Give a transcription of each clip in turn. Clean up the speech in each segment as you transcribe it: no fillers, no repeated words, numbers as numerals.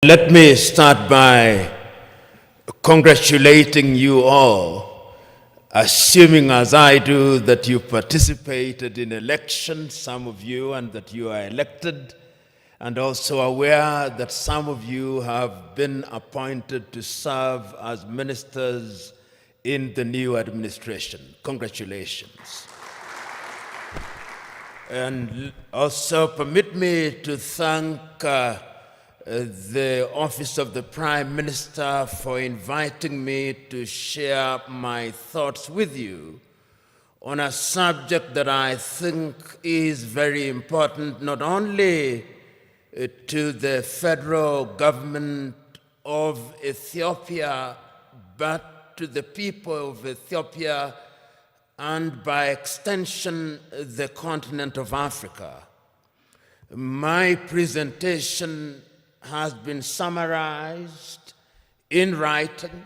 Let me start by congratulating you all, assuming as I do that you participated in elections, some of you, and that you are elected, and also aware that some of you have been appointed to serve as ministers in the new administration. Congratulations. And also permit me to thank the Office of the Prime Minister for inviting me to share my thoughts with you on a subject that I think is very important, not only to the federal government of Ethiopia, but to the people of Ethiopia and by extension, the continent of Africa. My presentation has been summarized in writing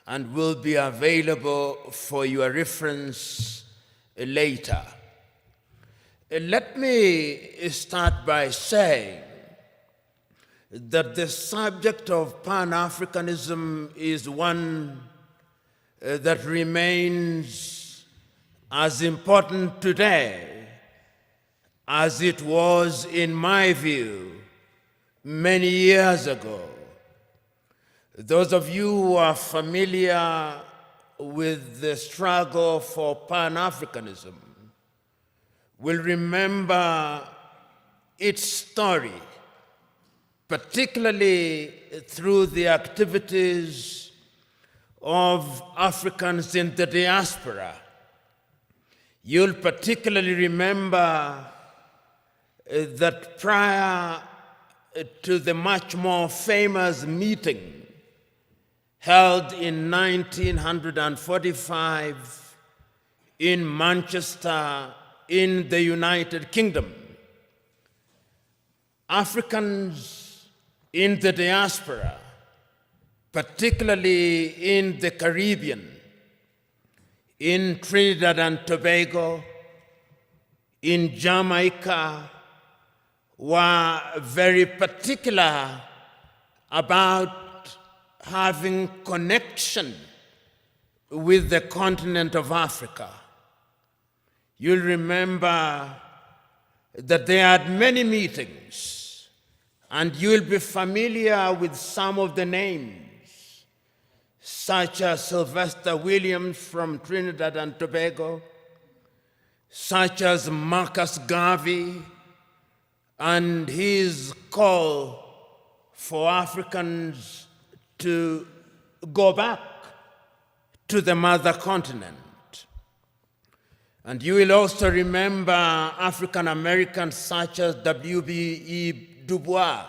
and will be available for your reference later. Let me start by saying that the subject of Pan-Africanism is one that remains as important today as it was, in my view, many years ago. Those of you who are familiar with the struggle for Pan-Africanism will remember its story, particularly through the activities of Africans in the diaspora. You'll particularly remember that prior to the much more famous meeting held in 1945 in Manchester in the United Kingdom, Africans in the diaspora, particularly in the Caribbean, in Trinidad and Tobago, in Jamaica, were very particular about having connection with the continent of Africa. You'll remember that they had many meetings, and you'll be familiar with some of the names, such as Sylvester Williams from Trinidad and Tobago, such as Marcus Garvey, and his call for Africans to go back to the mother continent. And you will also remember African Americans such as W.E.B. Du Bois,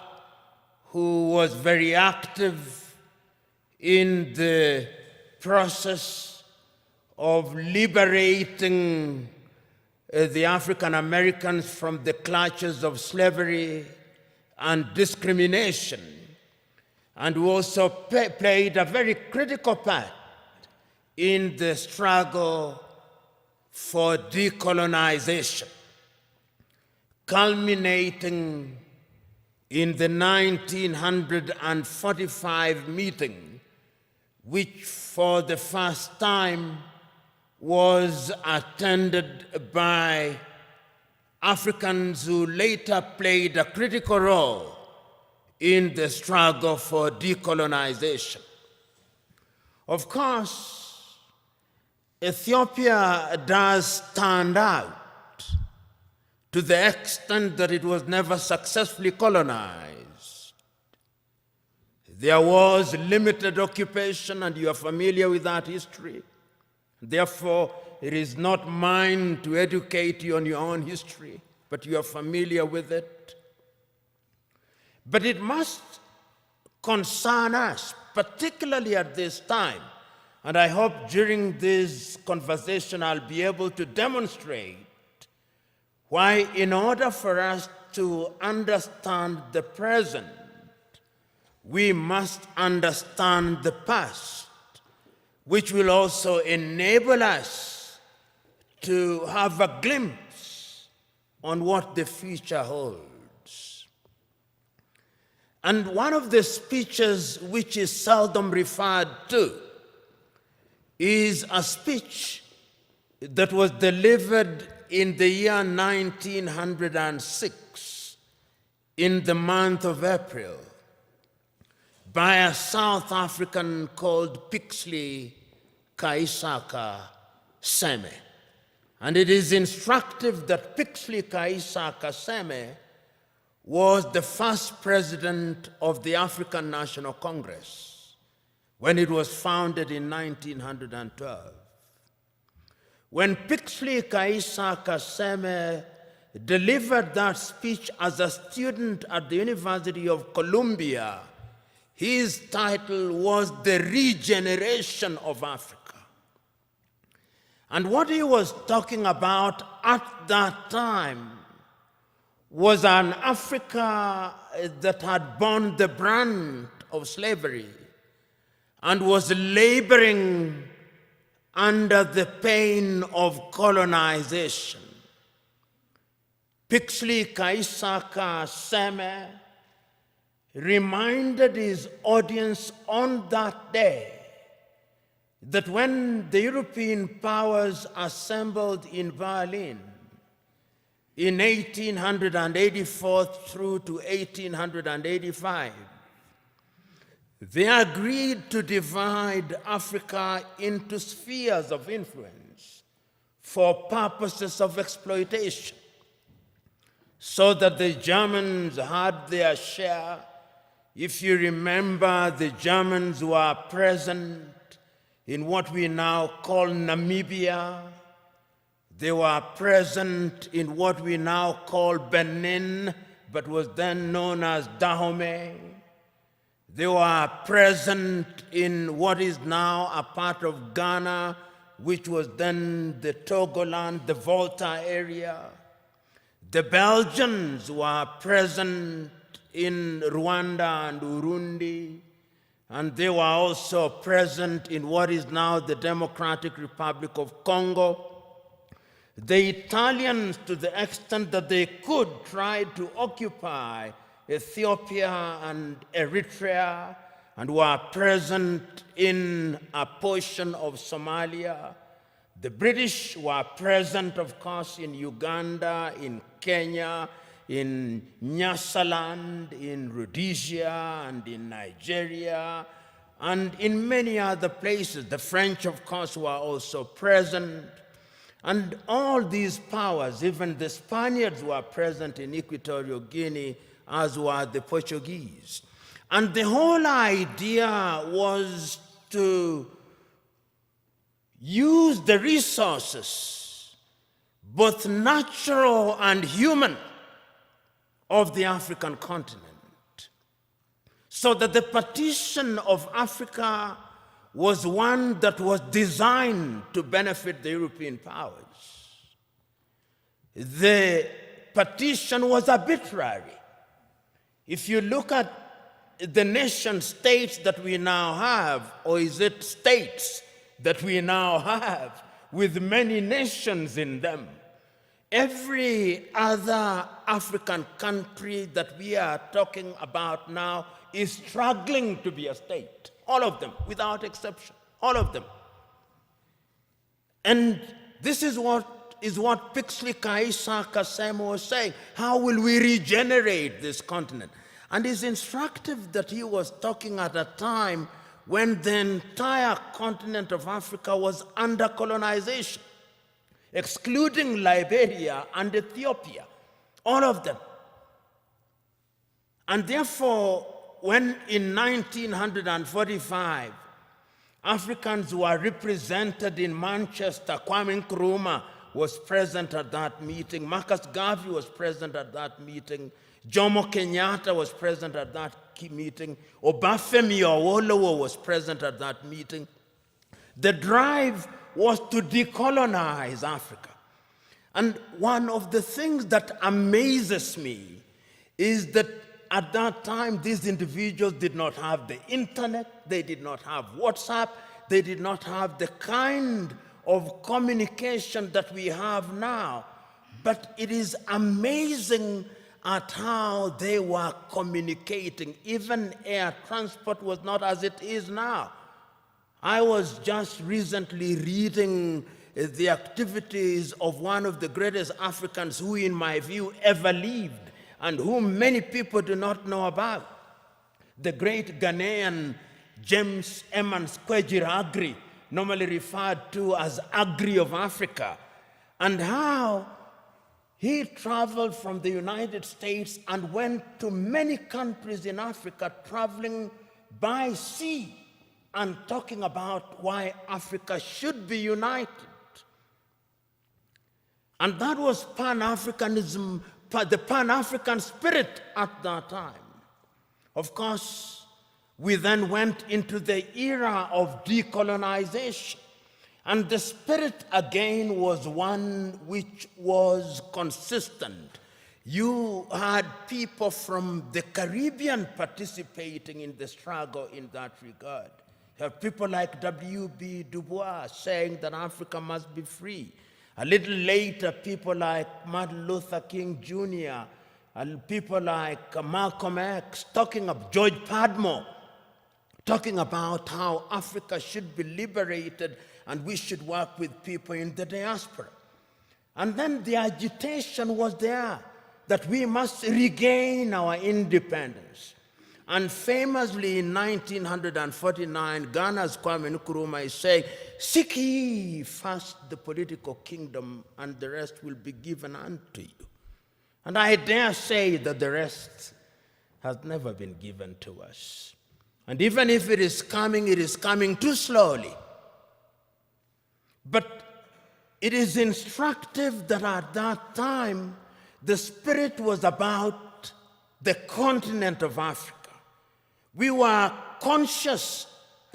who was very active in the process of liberating the African Americans from the clutches of slavery and discrimination, and who also played a very critical part in the struggle for decolonization, culminating in the 1945 meeting, which for the first time was attended by Africans who later played a critical role in the struggle for decolonization. Of course, Ethiopia does stand out to the extent that it was never successfully colonized. There was limited occupation, and you are familiar with that history. Therefore, it is not mine to educate you on your own history, but you are familiar with it. But it must concern us, particularly at this time. And I hope during this conversation I'll be able to demonstrate why, in order for us to understand the present, we must understand the past, which will also enable us to have a glimpse on what the future holds. And one of the speeches which is seldom referred to is a speech that was delivered in the year 1906 in the month of April by a South African called Pixley Kaisaka Seme. And it is instructive that Pixley Kaisaka Seme was the first president of the African National Congress when it was founded in 1912. When Pixley Kaisaka Seme delivered that speech as a student at the University of Columbia, his title was The Regeneration of Africa. And what he was talking about at that time was an Africa that had borne the brunt of slavery and was laboring under the pain of colonization. Pixley Kaisaka Seme reminded his audience on that day that when the European powers assembled in Berlin in 1884 through to 1885, they agreed to divide Africa into spheres of influence for purposes of exploitation, so that the Germans had their share. If you remember, the Germans were present in what we now call Namibia. They were present in what we now call Benin, but was then known as Dahomey. They were present in what is now a part of Ghana, which was then the Togoland, the Volta area. The Belgians were present in Rwanda and Urundi, and they were also present in what is now the Democratic Republic of Congo. The Italians, to the extent that they could, tried to occupy Ethiopia and Eritrea, and were present in a portion of Somalia. The British were present, of course, in Uganda, in Kenya, in Nyasaland, in Rhodesia, and in Nigeria, and in many other places. The French, of course, were also present. And all these powers, even the Spaniards, were present in Equatorial Guinea, as were the Portuguese. And the whole idea was to use the resources, both natural and human, of the African continent, so that the partition of Africa was one that was designed to benefit the European powers. The partition was arbitrary. If you look at the nation states that we now have, or is it states that we now have, with many nations in them, every other African country that we are talking about now is struggling to be a state. All of them, without exception, all of them. And this is what Pixley Kaisaka Seme was saying. How will we regenerate this continent? And it's instructive that he was talking at a time when the entire continent of Africa was under colonization, excluding Liberia and Ethiopia, all of them. And therefore, when in 1945, Africans were represented in Manchester, Kwame Nkrumah was present at that meeting, Marcus Garvey was present at that meeting, Jomo Kenyatta was present at that meeting, Obafemi Awolowo was present at that meeting. The drive was to decolonize Africa. And one of the things that amazes me is that at that time, these individuals did not have the internet, they did not have WhatsApp, they did not have the kind of communication that we have now. But it is amazing at how they were communicating. Even air transport was not as it is now. I was just recently reading the activities of one of the greatest Africans who, in my view, ever lived and whom many people do not know about. The great Ghanaian James Emmons Kwegyir Agri, normally referred to as Agri of Africa, and how he traveled from the United States and went to many countries in Africa, traveling by sea and talking about why Africa should be united. And that was Pan-Africanism, the Pan-African spirit at that time. Of course, we then went into the era of decolonization. And the spirit again was one which was consistent. You had people from the Caribbean participating in the struggle in that regard. You have people like W.B. Du Bois saying that Africa must be free. A little later, people like Martin Luther King Jr., and people like Malcolm X, talking of George Padmore, talking about how Africa should be liberated and we should work with people in the diaspora. And then the agitation was there that we must regain our independence. And famously in 1949, Ghana's Kwame Nkrumah is saying, "Seek ye first the political kingdom, and the rest will be given unto you." And I dare say that the rest has never been given to us. And even if it is coming too slowly. But it is instructive that at that time, the spirit was about the continent of Africa. We were conscious,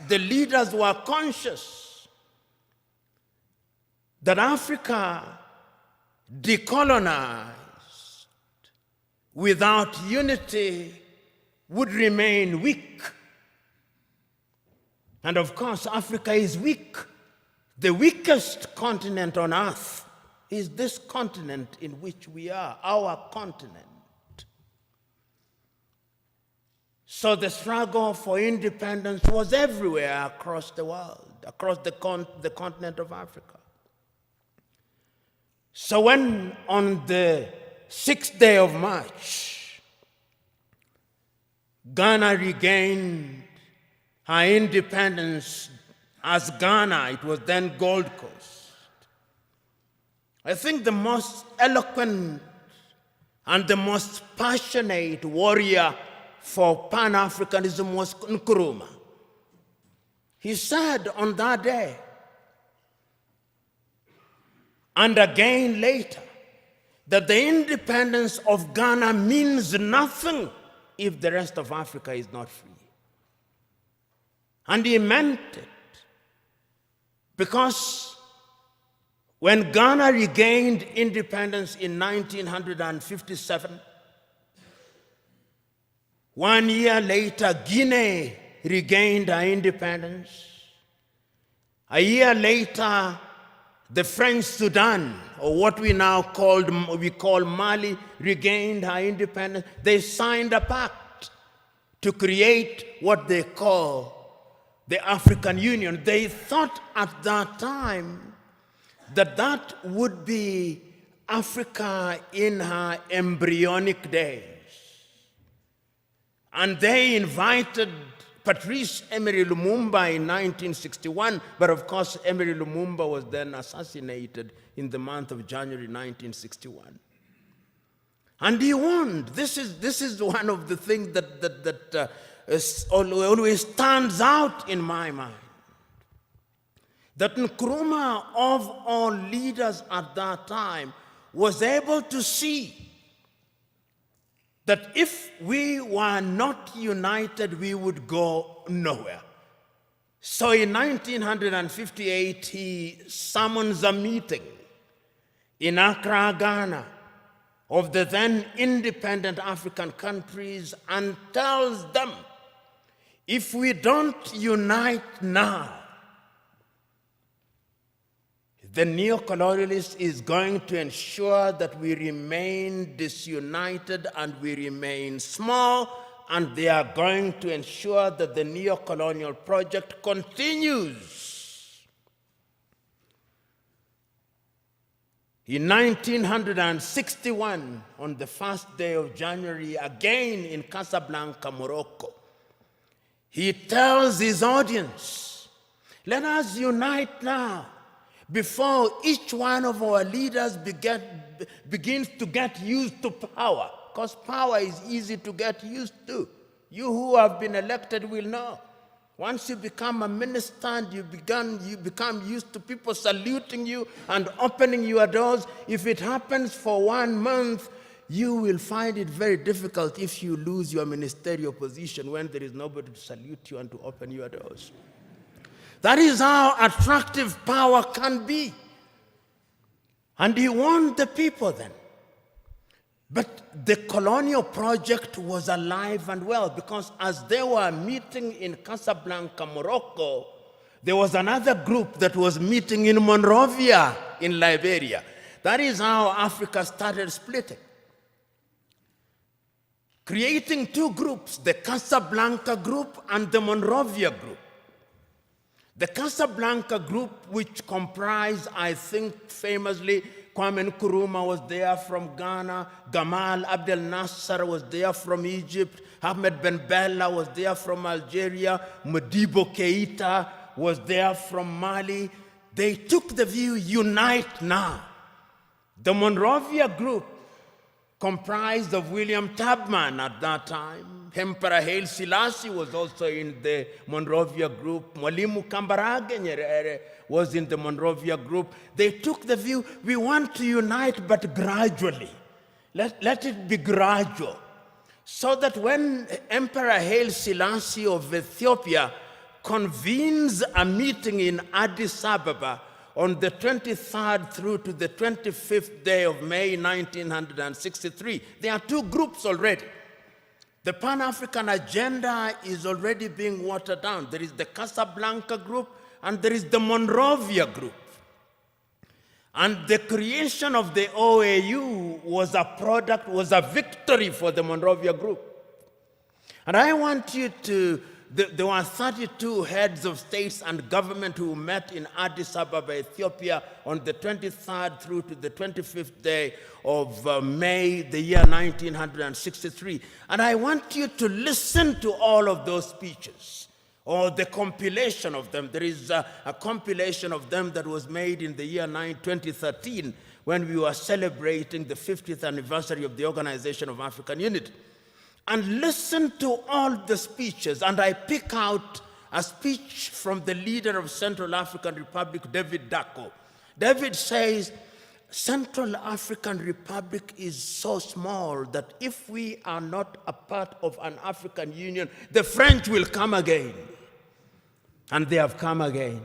the leaders were conscious, that Africa decolonized without unity would remain weak. And of course, Africa is weak. The weakest continent on earth is this continent in which we are, our continent. So the struggle for independence was everywhere across the world, across the continent of Africa. So when on the 6th day of March, Ghana regained her independence as Ghana, it was then Gold Coast. I think the most eloquent and the most passionate warrior for Pan-Africanism was Nkrumah. He said on that day, and again later, that the independence of Ghana means nothing if the rest of Africa is not free. And he meant it, because when Ghana regained independence in 1957, 1 year later, Guinea regained her independence. A year later, the French Sudan, or what we now call Mali, regained her independence. They signed a pact to create what they call the African Union. They thought at that time that that would be Africa in her embryonic days. And they invited Patrice Emery Lumumba in 1961, but of course Emery Lumumba was then assassinated in the month of January 1961. And he won. This is one of the things that always stands out in my mind. That Nkrumah, of all leaders at that time, was able to see that if we were not united, we would go nowhere. So in 1958, he summons a meeting in Accra, Ghana, of the then independent African countries and tells them, if we don't unite now, The neo-colonialist is going to ensure that we remain disunited and we remain small, and they are going to ensure that the neo-colonial project continues. In 1961, on the first day of January, again in Casablanca, Morocco, he tells his audience, let us unite now before each one of our leaders begins to get used to power, because power is easy to get used to. You who have been elected will know. Once you become a minister and you become used to people saluting you and opening your doors, if it happens for 1 month, you will find it very difficult if you lose your ministerial position when there is nobody to salute you and to open your doors. That is how attractive power can be. And he warned the people then. But the colonial project was alive and well, because as they were meeting in Casablanca, Morocco, there was another group that was meeting in Monrovia in Liberia. That is how Africa started splitting, creating two groups, the Casablanca group and the Monrovia group. The Casablanca group, which comprised, I think famously, Kwame Nkrumah was there from Ghana, Gamal Abdel Nasser was there from Egypt, Ahmed Ben Bella was there from Algeria, Modibo Keita was there from Mali. They took the view, unite now. The Monrovia group, comprised of William Tubman at that time. Emperor Haile Selassie was also in the Monrovia group. Mwalimu Kambarage Nyerere was in the Monrovia group. They took the view, we want to unite, but gradually. Let it be gradual. So that when Emperor Haile Selassie of Ethiopia convenes a meeting in Addis Ababa on the 23rd through to the 25th day of May 1963, there are two groups already. The Pan-African agenda is already being watered down. There is the Casablanca group and there is the Monrovia group. And the creation of the OAU was a victory for the Monrovia group. And I want you to, there were 32 heads of states and government who met in Addis Ababa, Ethiopia on the 23rd through to the 25th day of May, the year 1963. And I want you to listen to all of those speeches, or the compilation of them. There is a compilation of them that was made in the year 2013 when we were celebrating the 50th anniversary of the Organization of African Unity. And listen to all the speeches, and I pick out a speech from the leader of Central African Republic, David Dacko. David says, Central African Republic is so small that if we are not a part of an African Union, the French will come again. And they have come again.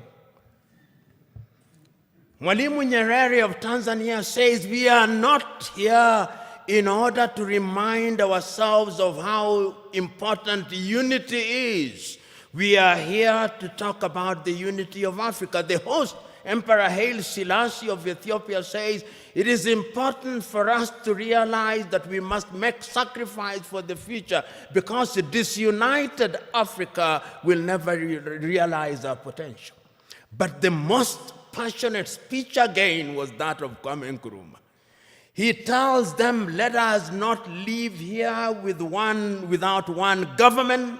Mwalimu Nyerere of Tanzania says, we are not here in order to remind ourselves of how important unity is. We are here to talk about the unity of Africa. The host, Emperor Haile Selassie of Ethiopia, says, it is important for us to realize that we must make sacrifice for the future, because a disunited Africa will never realize our potential. But the most passionate speech again was that of Kwame Nkrumah. He tells them, let us not leave here without one government,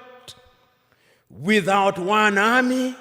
without one army,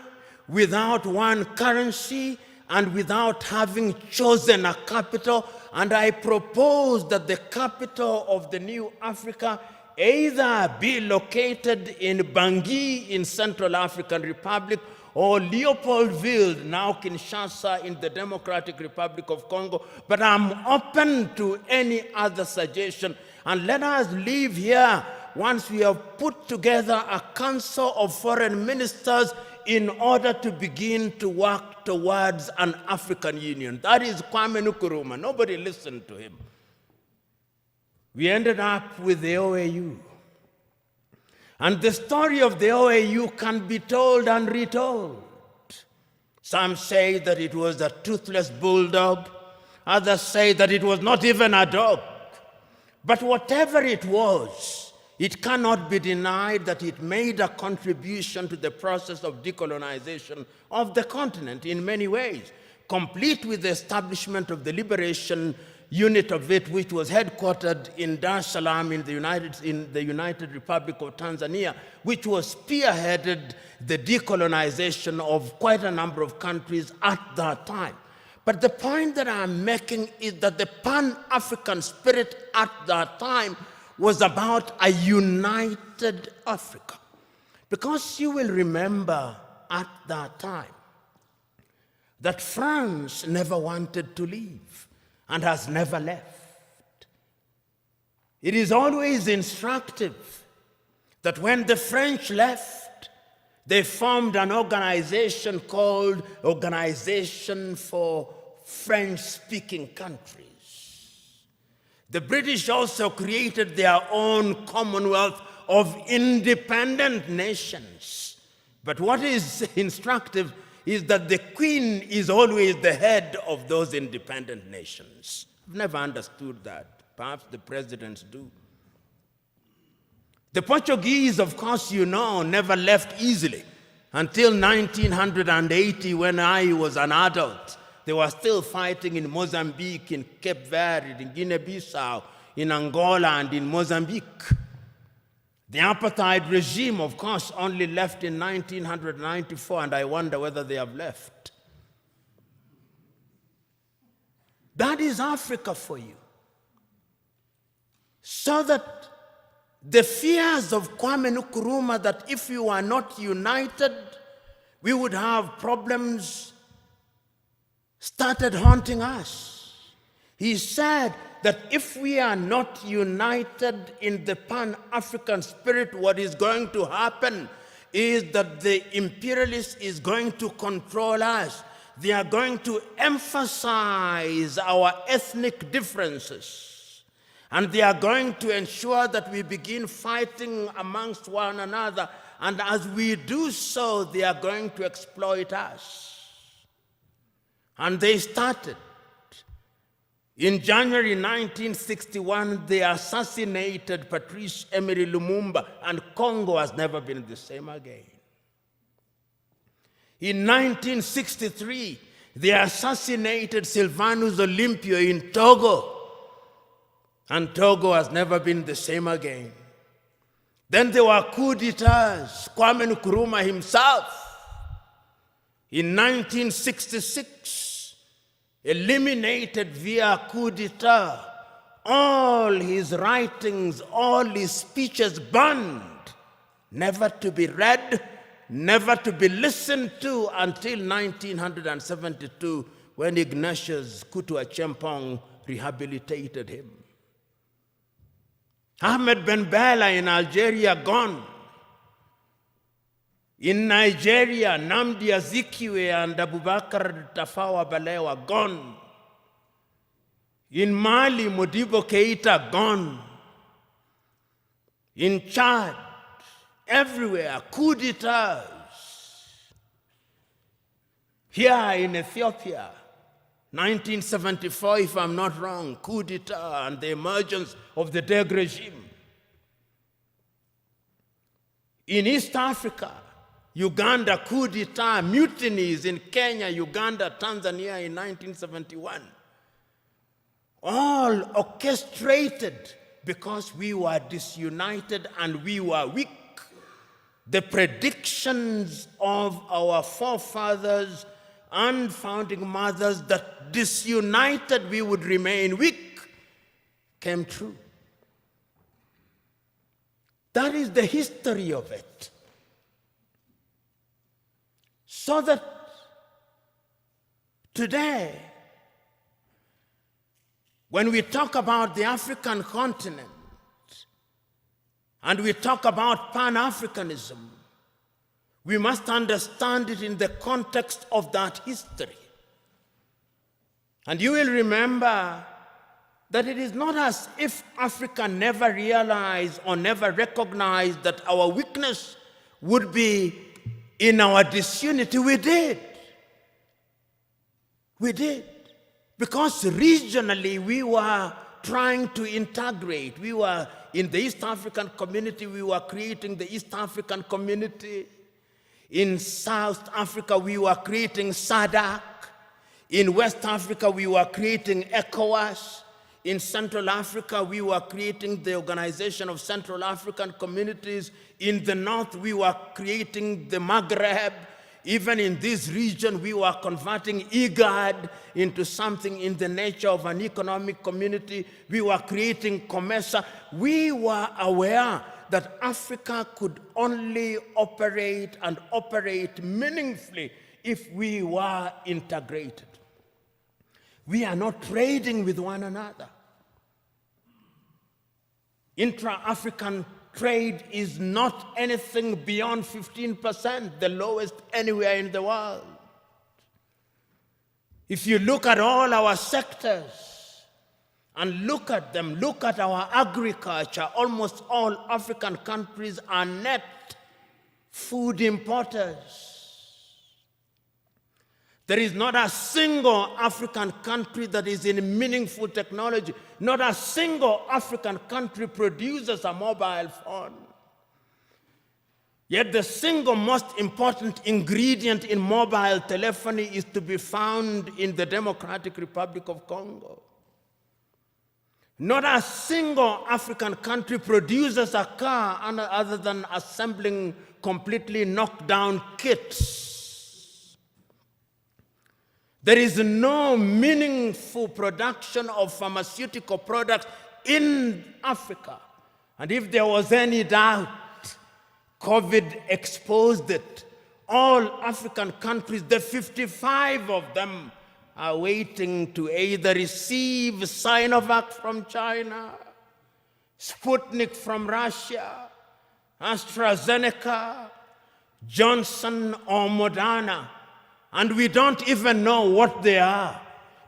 without one currency, and without having chosen a capital. And I propose that the capital of the new Africa either be located in Bangui in Central African Republic, or Leopoldville, now Kinshasa, in the Democratic Republic of Congo. But I'm open to any other suggestion. And let us leave here once we have put together a council of foreign ministers in order to begin to work towards an African Union. That is Kwame Nkrumah. Nobody listened to him. We ended up with the OAU. And the story of the OAU can be told and retold. Some say that it was a toothless bulldog. Others say that it was not even a dog. But whatever it was, it cannot be denied that it made a contribution to the process of decolonization of the continent in many ways, complete with the establishment of the liberation unit of it, which was headquartered in Dar es Salaam in the United Republic of Tanzania, which was spearheaded the decolonization of quite a number of countries at that time. But the point that I'm making is that the Pan-African spirit at that time was about a united Africa. Because you will remember at that time that France never wanted to leave and has never left. It is always instructive that when the French left, they formed an organization called Organization for French-Speaking Countries. The British also created their own Commonwealth of independent nations. But what is instructive is that the Queen is always the head of those independent nations. I've never understood that. Perhaps the presidents do. The Portuguese, of course, you know, never left easily. Until 1980, when I was an adult, they were still fighting in Mozambique, in Cape Verde, in Guinea-Bissau, in Angola, and in Mozambique. The apartheid regime, of course, only left in 1994, and I wonder whether they have left. That is Africa for you. So that the fears of Kwame Nkrumah that if we were not united, we would have problems, started haunting us. He said that if we are not united in the Pan-African spirit, what is going to happen is that the imperialists is going to control us. They are going to emphasize our ethnic differences. And they are going to ensure that we begin fighting amongst one another. And as we do so, they are going to exploit us. And they started. In January 1961, they assassinated Patrice Emery Lumumba, and Congo has never been the same again. In 1963, they assassinated Sylvanus Olympio in Togo, and Togo has never been the same again. Then there were coup d'etats. Kwame Nkrumah himself, in 1966, eliminated via coup d'etat, all his writings, all his speeches banned, never to be read, never to be listened to until 1972, when Ignatius Kutu Acheampong rehabilitated him. Ahmed Ben Bella in Algeria, gone. In Nigeria, Nnamdi Azikiwe and Abubakar Tafawa Balewa, gone. In Mali, Modibo Keita, gone. In Chad, everywhere, coup d'etats. Here in Ethiopia, 1974, if I'm not wrong, coup d'etat and the emergence of the Deg regime. In East Africa, Uganda, coup d'etat, mutinies in Kenya, Uganda, Tanzania in 1971. All orchestrated because we were disunited and we were weak. The predictions of our forefathers and founding mothers that disunited we would remain weak came true. That is the history of it. So that today, when we talk about the African continent and we talk about Pan-Africanism, we must understand it in the context of that history. And you will remember that it is not as if Africa never realized or never recognized that our weakness would be in our disunity. We did. We did. Because regionally we were trying to integrate. We were in the East African community, we were creating the East African community. In South Africa, we were creating SADC. In West Africa, we were creating ECOWAS. In Central Africa, we were creating the Organization of Central African Communities. In the North, we were creating the Maghreb. Even in this region, we were converting IGAD into something in the nature of an economic community. We were creating COMESA. We were aware that Africa could only operate and operate meaningfully if we were integrated. We are not trading with one another. Intra-African trade is not anything beyond 15%, the lowest anywhere in the world. If you look at all our sectors and look at them, look at our agriculture, almost all African countries are net food importers. There is not a single African country that is in meaningful technology. Not a single African country produces a mobile phone. Yet the single most important ingredient in mobile telephony is to be found in the Democratic Republic of Congo. Not a single African country produces a car other than assembling completely knocked down kits. There is no meaningful production of pharmaceutical products in Africa. And if there was any doubt, COVID exposed it. All African countries, the 55 of them, are waiting to either receive Sinovac from China, Sputnik from Russia, AstraZeneca, Johnson or Moderna. And we don't even know what they are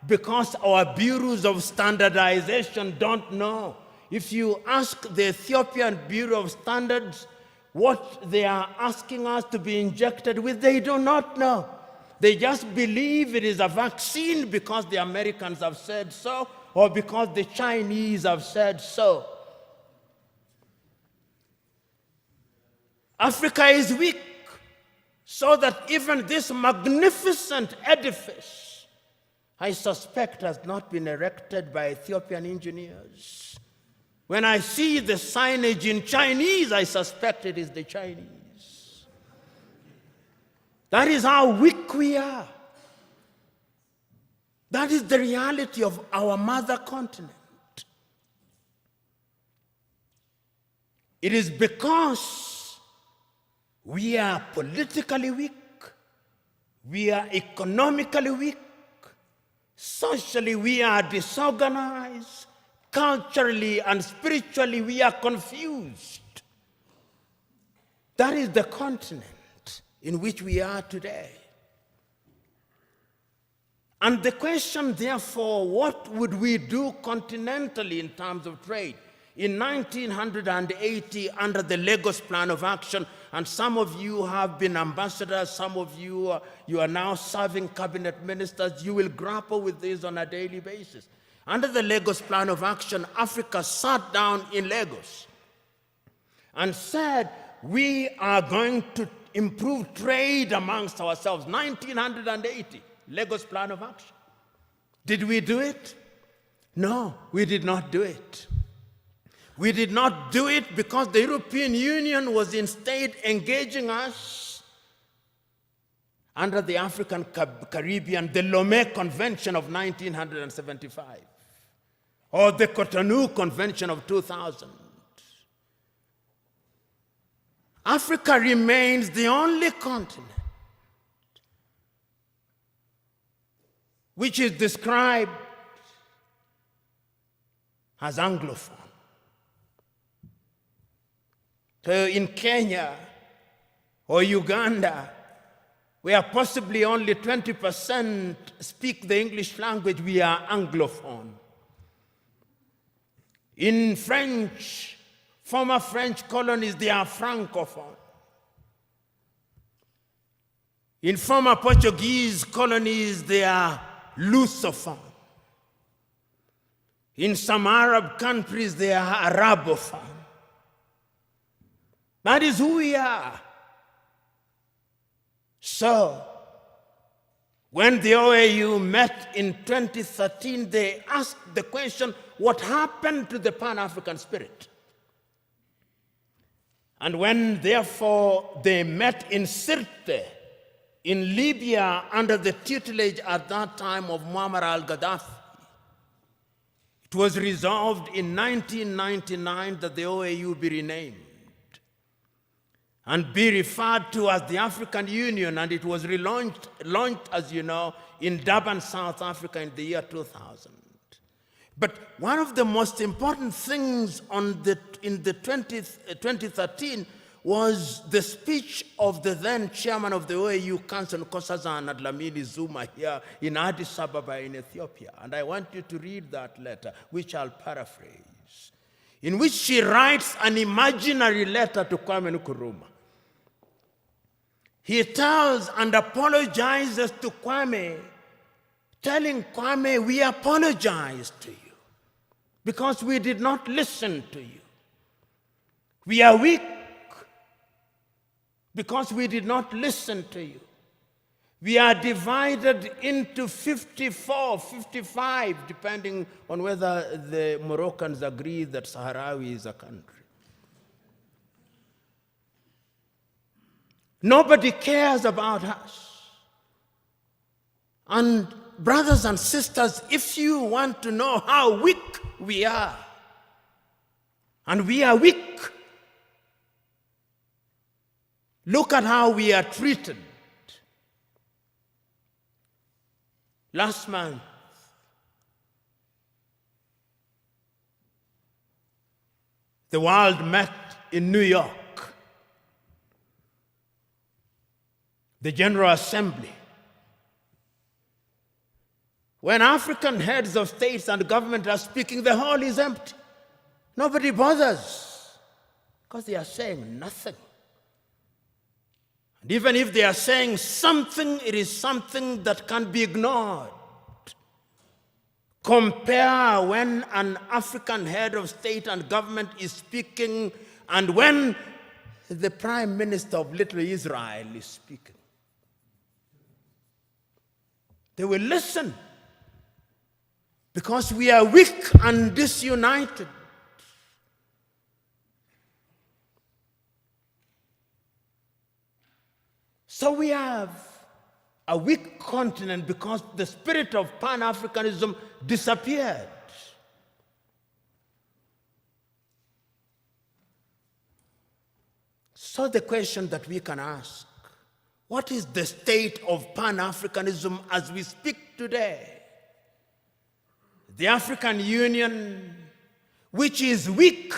because our bureaus of standardization don't know. If you ask the Ethiopian Bureau of Standards what they are asking us to be injected with, they do not know. They just believe it is a vaccine because the Americans have said so or because the Chinese have said so. Africa is weak. So that even this magnificent edifice, I suspect, has not been erected by Ethiopian engineers. When I see the signage in Chinese, I suspect it is the Chinese. That is how weak we are. That is the reality of our mother continent. It is because we are politically weak, we are economically weak, socially we are disorganized, culturally and spiritually we are confused. That is the continent in which we are today. And the question, therefore, what would we do continentally in terms of trade? In 1980, under the Lagos Plan of Action, and some of you have been ambassadors, some of you, you are now serving cabinet ministers, you will grapple with this on a daily basis. Under the Lagos Plan of Action, Africa sat down in Lagos and said, we are going to improve trade amongst ourselves. 1980, Lagos Plan of Action. Did we do it? No, we did not do it. We did not do it because the European Union was instead engaging us under the African Caribbean, the Lomé Convention of 1975, or the Cotonou Convention of 2000. Africa remains the only continent which is described as Anglophone. So in Kenya or Uganda, where possibly only 20% speak the English language, we are Anglophone. In French, former French colonies, they are Francophone. In former Portuguese colonies, they are Lusophone. In some Arab countries, they are Arabophone. That is who we are. So, when the OAU met in 2013, they asked the question, what happened to the Pan-African spirit? And when, therefore, they met in Sirte, in Libya, under the tutelage at that time of Muammar al-Gaddafi, it was resolved in 1999 that the OAU be renamed and be referred to as the African Union, and it was launched, as you know, in Durban, South Africa in the year 2000. But one of the most important things in the 2013 was the speech of the then chairman of the OAU Council, Nkosazana Dlamini Zuma, here in Addis Ababa in Ethiopia. And I want you to read that letter, which I'll paraphrase, in which she writes an imaginary letter to Kwame Nkrumah. He tells and apologizes to Kwame, telling Kwame, we apologize to you because we did not listen to you. We are weak because we did not listen to you. We are divided into 54, 55, depending on whether the Moroccans agree that Sahrawi is a country. Nobody cares about us. And brothers and sisters, if you want to know how weak we are, and we are weak, look at how we are treated. Last month, the world met in New York. The General Assembly. When African heads of states and government are speaking, the hall is empty. Nobody bothers because they are saying nothing. And even if they are saying something, it is something that can be ignored. Compare when an African head of state and government is speaking and when the Prime Minister of Little Israel is speaking. They will listen because we are weak and disunited. So we have a weak continent because the spirit of Pan-Africanism disappeared. So the question that we can ask, what is the state of Pan-Africanism as we speak today? The African Union, which is weak,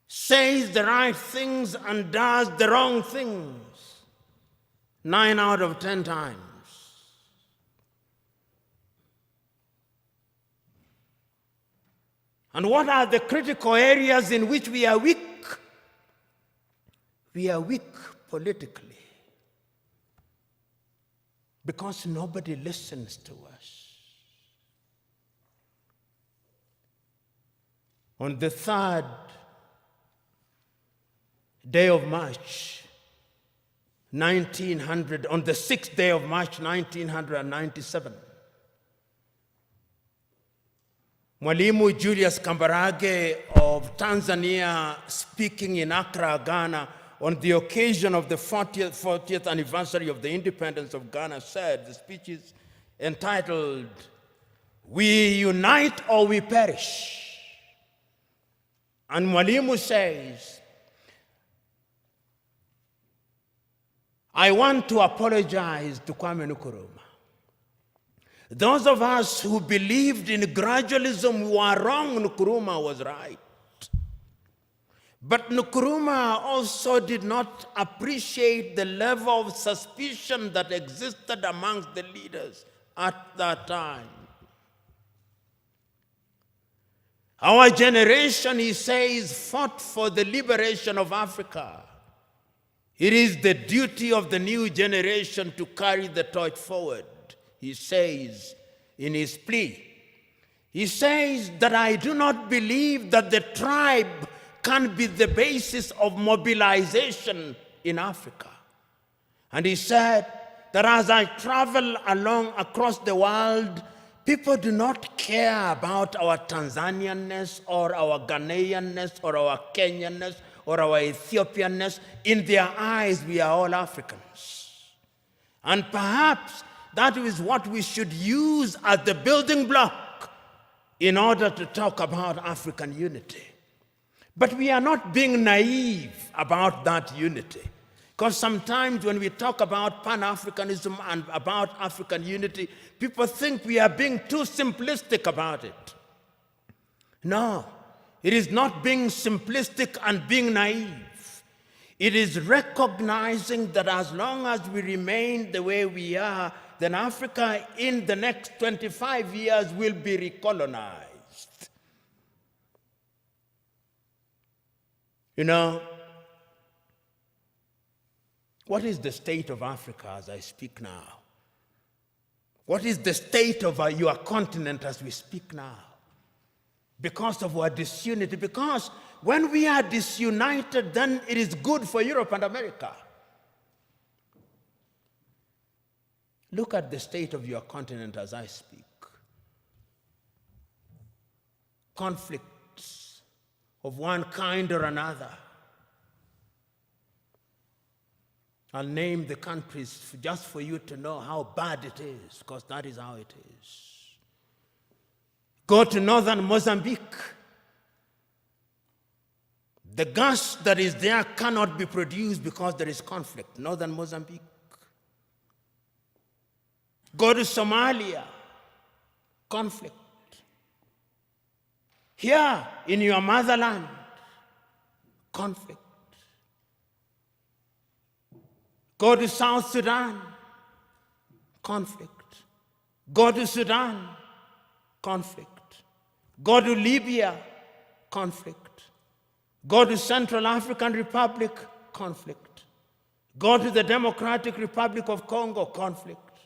says the right things and does the wrong things 9 out of 10 times. And what are the critical areas in which we are weak? We are weak politically because nobody listens to us. On the 3rd day of March, 1900, on the 6th day of March, 1997, Mwalimu Julius Kambarage of Tanzania, speaking in Accra, Ghana, on the occasion of the 40th anniversary of the independence of Ghana, said, the speech is entitled, "We Unite or We Perish." And Mwalimu says, I want to apologize to Kwame Nkrumah. Those of us who believed in gradualism were wrong. Nkrumah was right. But Nkrumah also did not appreciate the level of suspicion that existed amongst the leaders at that time. Our generation, he says, fought for the liberation of Africa. It is the duty of the new generation to carry the torch forward, he says in his plea. He says that I do not believe that the tribe can be the basis of mobilization in Africa. And he said that as I travel along across the world, people do not care about our Tanzanianness or our Ghanaianness or our Kenyanness or our Ethiopianness. In their eyes, we are all Africans. And perhaps that is what we should use as the building block in order to talk about African unity. But we are not being naive about that unity. Because sometimes when we talk about Pan-Africanism and about African unity, people think we are being too simplistic about it. No, it is not being simplistic and being naive. It is recognizing that as long as we remain the way we are, then Africa in the next 25 years will be recolonized. You know, what is the state of Africa as I speak now? What is the state of your continent as we speak now? Because of our disunity. Because when we are disunited, then it is good for Europe and America. Look at the state of your continent as I speak. Conflicts of one kind or another. I'll name the countries just for you to know how bad it is, because that is how it is. Go to northern Mozambique. The gas that is there cannot be produced because there is conflict. Northern Mozambique. Go to Somalia. Conflict. Here in your motherland, conflict. Go to South Sudan, conflict. Go to Sudan, conflict. Go to Libya, conflict. Go to Central African Republic, conflict. Go to the Democratic Republic of Congo, conflict.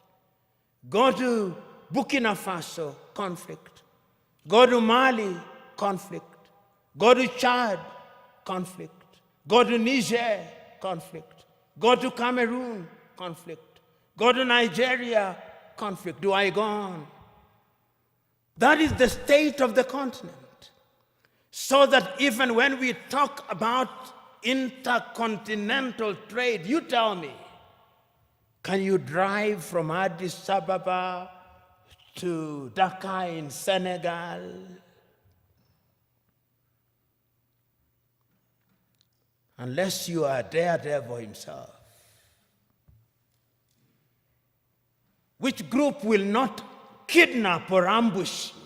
Go to Burkina Faso, conflict. Go to Mali, conflict. Go to Chad, conflict. Go to Niger, conflict. Go to Cameroon, conflict. Go to Nigeria, conflict. Do I go on? That is the state of the continent. So that even when we talk about intercontinental trade, you tell me, can you drive from Addis Ababa to Dakar in Senegal? Unless you are Daredevil himself. Which group will not kidnap or ambush you?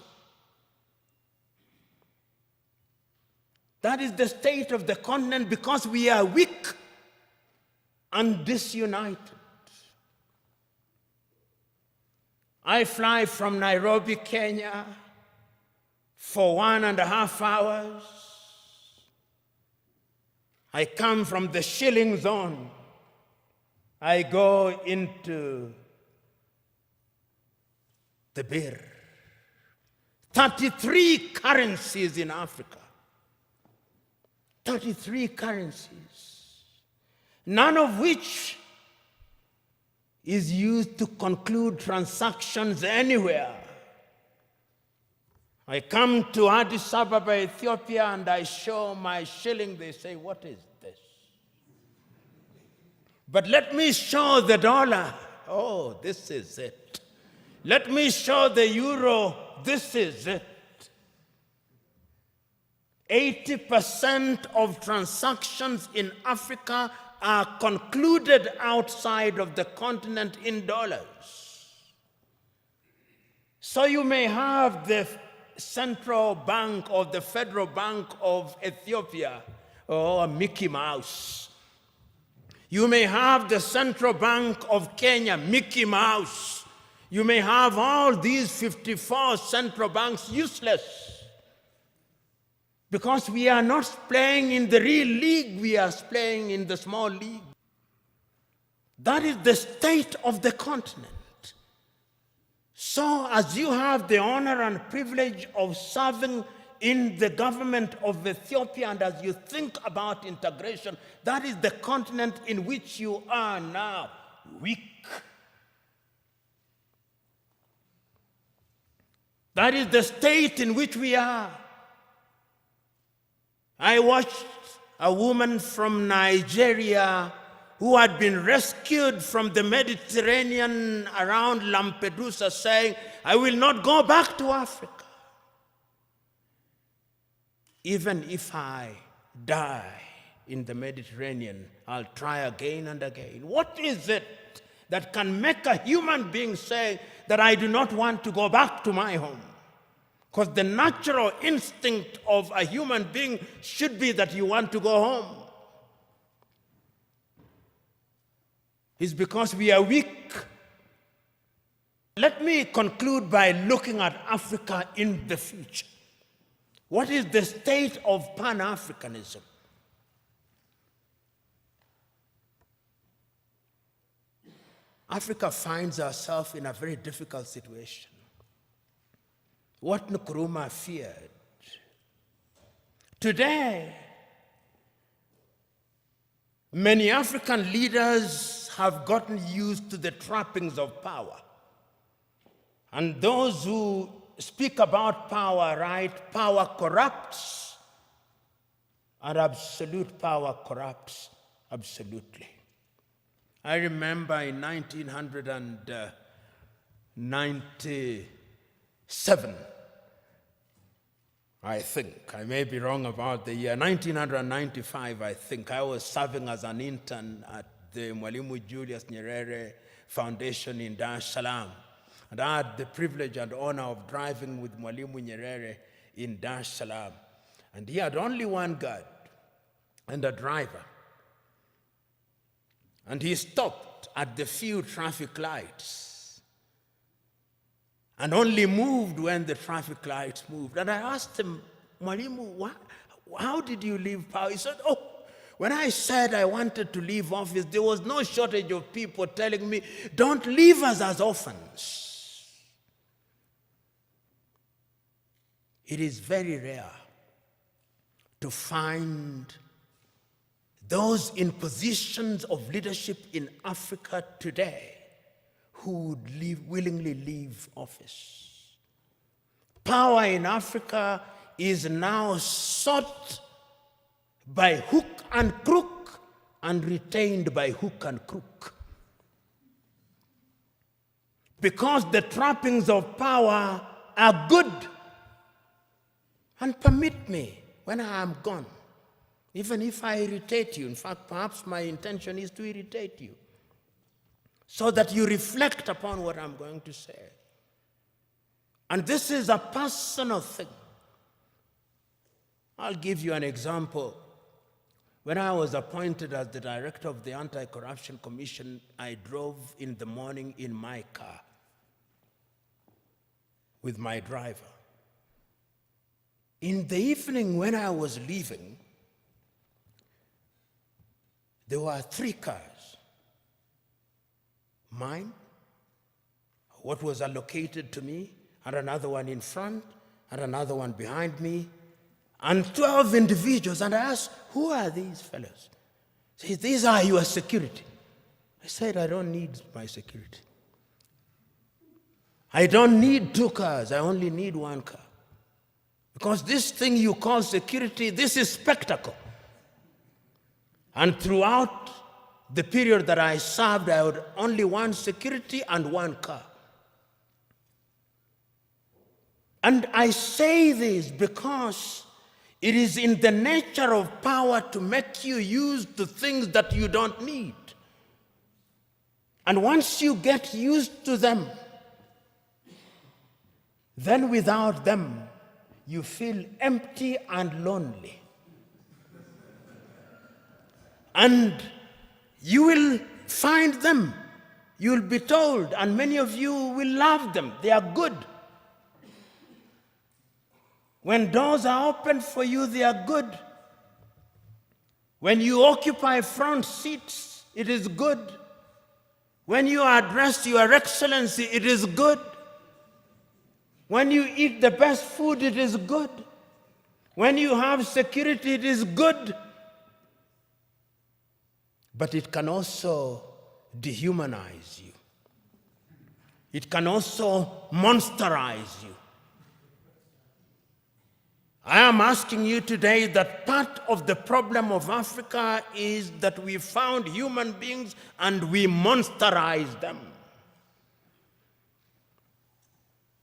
That is the state of the continent because we are weak and disunited. I fly from Nairobi, Kenya for 1.5 hours. I come from the shilling zone. I go into the birr. 33 currencies in Africa. 33 currencies. None of which is used to conclude transactions anywhere. I come to Addis Ababa, Ethiopia, and I show my shilling. They say, what is this? But let me show the dollar. Oh, this is it. Let me show the euro. This is it. 80% of transactions in Africa are concluded outside of the continent in dollars. So you may have the Central Bank or the Federal Bank of Ethiopia, or Mickey Mouse. You may have the Central Bank of Kenya, Mickey Mouse. You may have all these 54 central banks useless because we are not playing in the real league, we are playing in the small league. That is the state of the continent. So as you have the honor and privilege of serving in the government of Ethiopia, and as you think about integration, that is the continent in which you are now, weak. That is the state in which we are. I watched a woman from Nigeria who had been rescued from the Mediterranean around Lampedusa saying, I will not go back to Africa. Even if I die in the Mediterranean, I'll try again and again. What is it that can make a human being say that I do not want to go back to my home? Because the natural instinct of a human being should be that you want to go home. It's because we are weak. Let me conclude by looking at Africa in the future. What is the state of Pan-Africanism? Africa finds herself in a very difficult situation. What Nkrumah feared. Today, many African leaders have gotten used to the trappings of power. And those who speak about power, right? Power corrupts, and absolute power corrupts absolutely. I remember in 1997, I think, I may be wrong about the year, 1995, I think, I was serving as an intern at the Mwalimu Julius Nyerere Foundation in Dar es Salaam. And I had the privilege and honor of driving with Mwalimu Nyerere in Dar es Salaam. And he had only one guard and a driver. And he stopped at the few traffic lights and only moved when the traffic lights moved. And I asked him, Mwalimu, how did you leave power? He said, when I said I wanted to leave office, there was no shortage of people telling me, don't leave us as orphans. It is very rare to find those in positions of leadership in Africa today who would willingly leave office. Power in Africa is now sought by hook and crook and retained by hook and crook. Because the trappings of power are good. And permit me, when I am gone, even if I irritate you, in fact, perhaps my intention is to irritate you, so that you reflect upon what I'm going to say. And this is a personal thing. I'll give you an example. When I was appointed as the director of the Anti-Corruption Commission, I drove in the morning in my car with my driver. In the evening when I was leaving, there were 3 cars. Mine, what was allocated to me, and another one in front, and another one behind me, and 12 individuals. And I asked, who are these fellows? He said, these are your security. I said, I don't need my security. I don't need 2 cars, I only need 1 car. Because this thing you call security, this is spectacle. And throughout the period that I served, I had only 1 security and 1 car. And I say this because it is in the nature of power to make you use the things that you don't need. And once you get used to them, then without them, you feel empty and lonely. And you will find them. You will be told, and many of you will love them. They are good. When doors are opened for you, they are good. When you occupy front seats, it is good. When you address Your Excellency, it is good. When you eat the best food, it is good. When you have security, it is good. But it can also dehumanize you. It can also monsterize you. I am asking you today that part of the problem of Africa is that we found human beings and we monsterize them.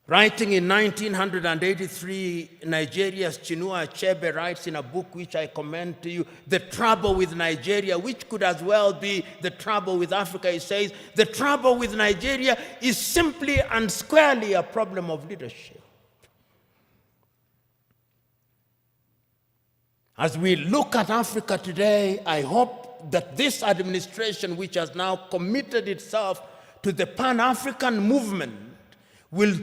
Writing in 1983, Nigeria's Chinua Achebe writes in a book which I commend to you, The Trouble with Nigeria, which could as well be the trouble with Africa. He says, the trouble with Nigeria is simply and squarely a problem of leadership. As we look at Africa today, I hope that this administration, which has now committed itself to the Pan-African movement, will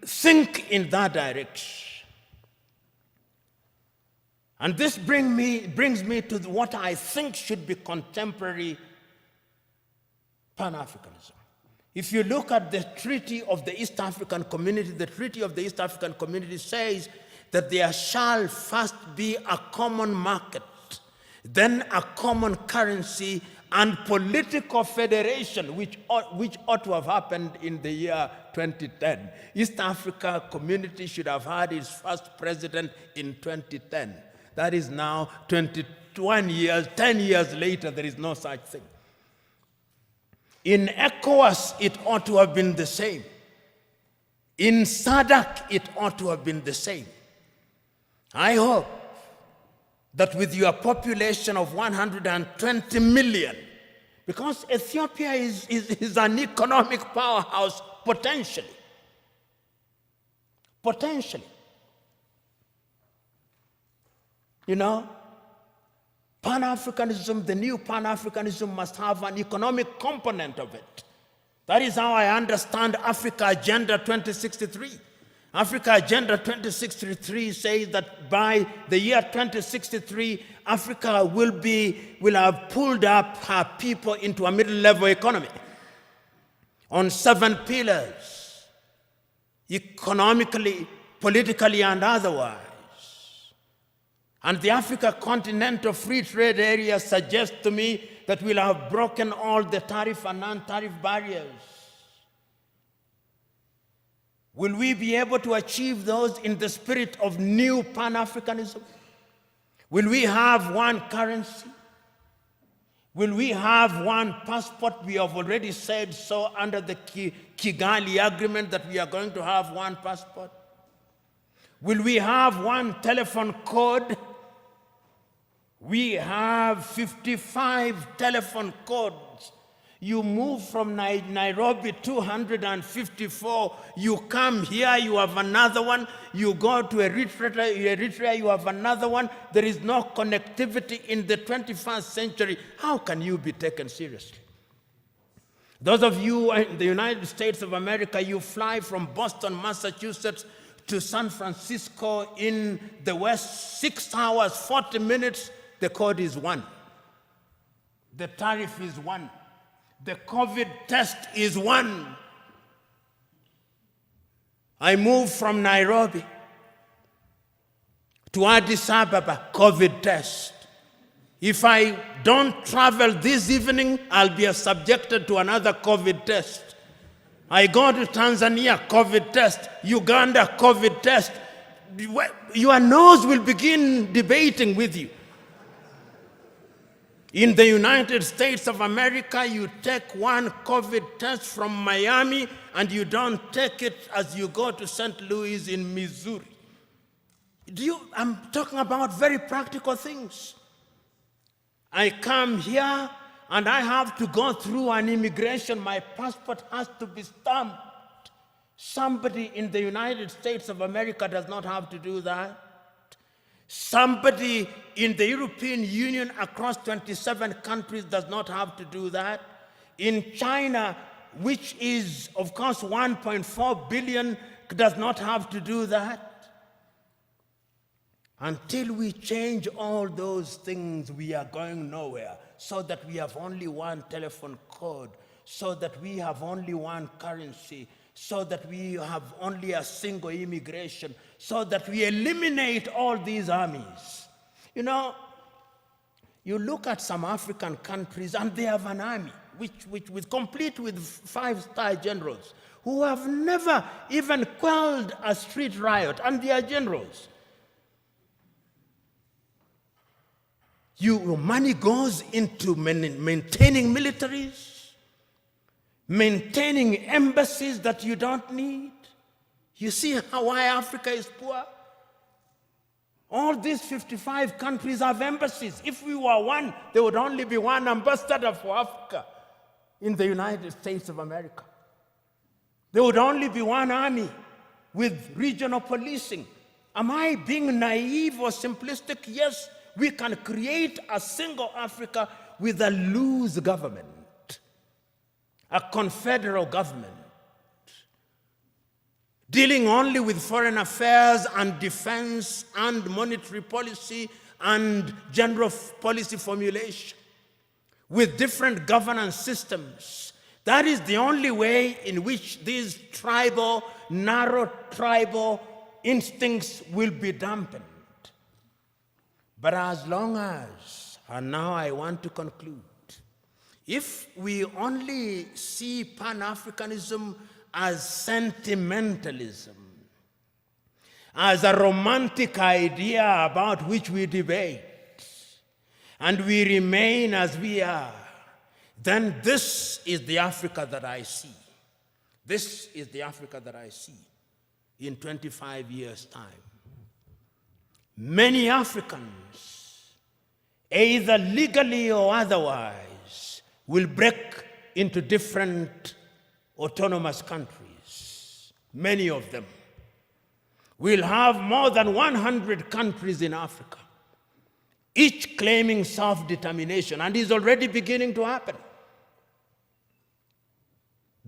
think in that direction. And this brings me to what I think should be contemporary Pan-Africanism. If you look at the Treaty of the East African Community, the Treaty of the East African Community says that there shall first be a common market, then a common currency, and political federation, which ought to have happened in the year 2010. East Africa Community should have had its first president in 2010. That is now 21 years, 10 years later, there is no such thing. In ECOWAS, it ought to have been the same. In SADC, it ought to have been the same. I hope that with your population of 120 million, because Ethiopia is an economic powerhouse potentially. You know, Pan-Africanism, the new Pan-Africanism must have an economic component of it. That is how I understand Africa Agenda 2063. Africa Agenda 2063 says that by the year 2063, Africa will have pulled up her people into a middle-level economy on 7 pillars, economically, politically, and otherwise. And the Africa Continental Free Trade Area suggests to me that we'll have broken all the tariff and non-tariff barriers. Will we be able to achieve those in the spirit of new Pan-Africanism? Will we have one currency? Will we have one passport? We have already said so under the Kigali Agreement that we are going to have one passport. Will we have one telephone code? We have 55 telephone codes. You move from Nairobi 254, you come here, you have another one, you go to Eritrea, you have another one. There is no connectivity in the 21st century. How can you be taken seriously? Those of you in the United States of America, you fly from Boston, Massachusetts to San Francisco in the West, 6 hours, 40 minutes, the code is 1. The tariff is 1. The COVID test is 1. I moved from Nairobi to Addis Ababa, COVID test. If I don't travel this evening, I'll be subjected to another COVID test. I go to Tanzania, COVID test. Uganda, COVID test. Your nose will begin debating with you. In the United States of America, you take one COVID test from Miami and you don't take it as you go to St. Louis in Missouri. I'm talking about very practical things. I come here and I have to go through an immigration. My passport has to be stamped. Somebody in the United States of America does not have to do that. Somebody in the European Union across 27 countries does not have to do that. In China, which is, of course, 1.4 billion, does not have to do that. Until we change all those things, we are going nowhere, so that we have only one telephone code, so that we have only one currency, so that we have only a single immigration, so that we eliminate all these armies. You know, you look at some African countries and they have an army, which complete with 5-star generals who have never even quelled a street riot, and they are generals. Money goes into maintaining militaries, maintaining embassies that you don't need. You see why Africa is poor? All these 55 countries have embassies. If we were one, there would only be one ambassador for Africa in the United States of America. There would only be one army with regional policing. Am I being naive or simplistic? Yes, we can create a single Africa with a loose government, a confederal government, dealing only with foreign affairs and defense and monetary policy and general policy formulation, with different governance systems. That is the only way in which these narrow tribal instincts will be dampened. But as long as, and now I want to conclude, if we only see Pan-Africanism as sentimentalism, as a romantic idea about which we debate, and we remain as we are, then this is the Africa that I see. This is the Africa that I see in 25 years' time. Many Africans, either legally or otherwise, will break into different autonomous countries. Many of them. We'll have more than 100 countries in Africa, each claiming self-determination, and is already beginning to happen.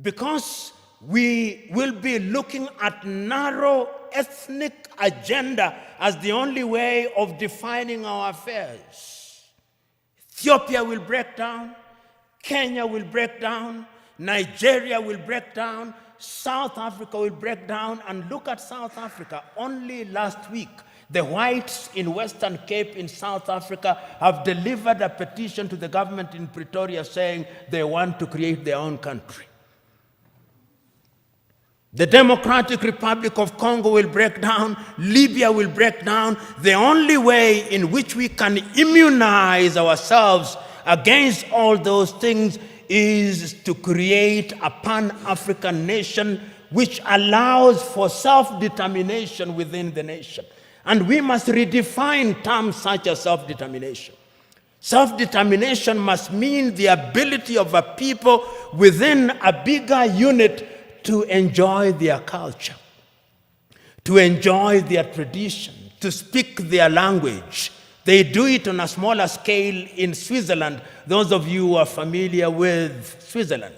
Because we will be looking at narrow ethnic agenda as the only way of defining our affairs. Ethiopia will break down, Kenya will break down, Nigeria will break down, South Africa will break down. And look at South Africa. Only last week, the whites in Western Cape in South Africa have delivered a petition to the government in Pretoria saying they want to create their own country. The Democratic Republic of Congo will break down, Libya will break down. The only way in which we can immunize ourselves against all those things is to create a Pan-African nation which allows for self-determination within the nation. And we must redefine terms such as self-determination. Self-determination must mean the ability of a people within a bigger unit to enjoy their culture, to enjoy their tradition, to speak their language. They do it on a smaller scale in Switzerland, those of you who are familiar with Switzerland.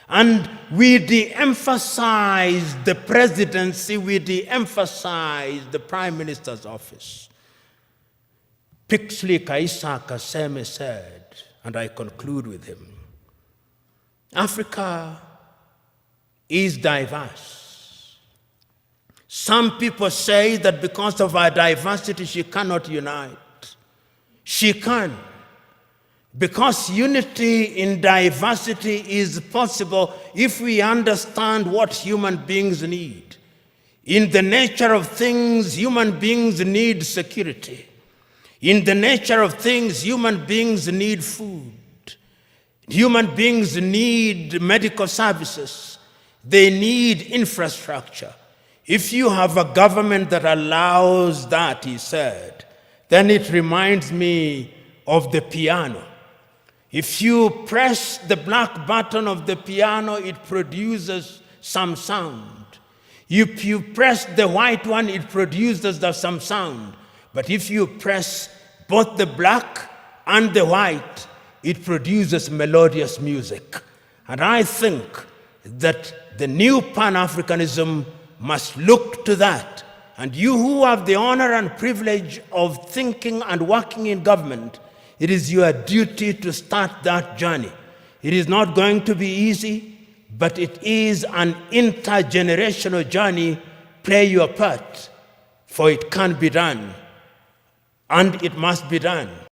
And we de-emphasize the presidency, we de-emphasize the prime minister's office. Pixley Kaisa Kaseme said, and I conclude with him, Africa is diverse. Some people say that because of our diversity, she cannot unite. She can. Because unity in diversity is possible if we understand what human beings need. In the nature of things, human beings need security. In the nature of things, human beings need food. Human beings need medical services. They need infrastructure. If you have a government that allows that, he said, then it reminds me of the piano. If you press the black button of the piano, it produces some sound. If you press the white one, it produces some sound. But if you press both the black and the white, it produces melodious music. And I think that the new Pan-Africanism must look to that. And you who have the honor and privilege of thinking and working in government, it is your duty to start that journey. It is not going to be easy, but it is an intergenerational journey. Play your part, for it can be done, and it must be done.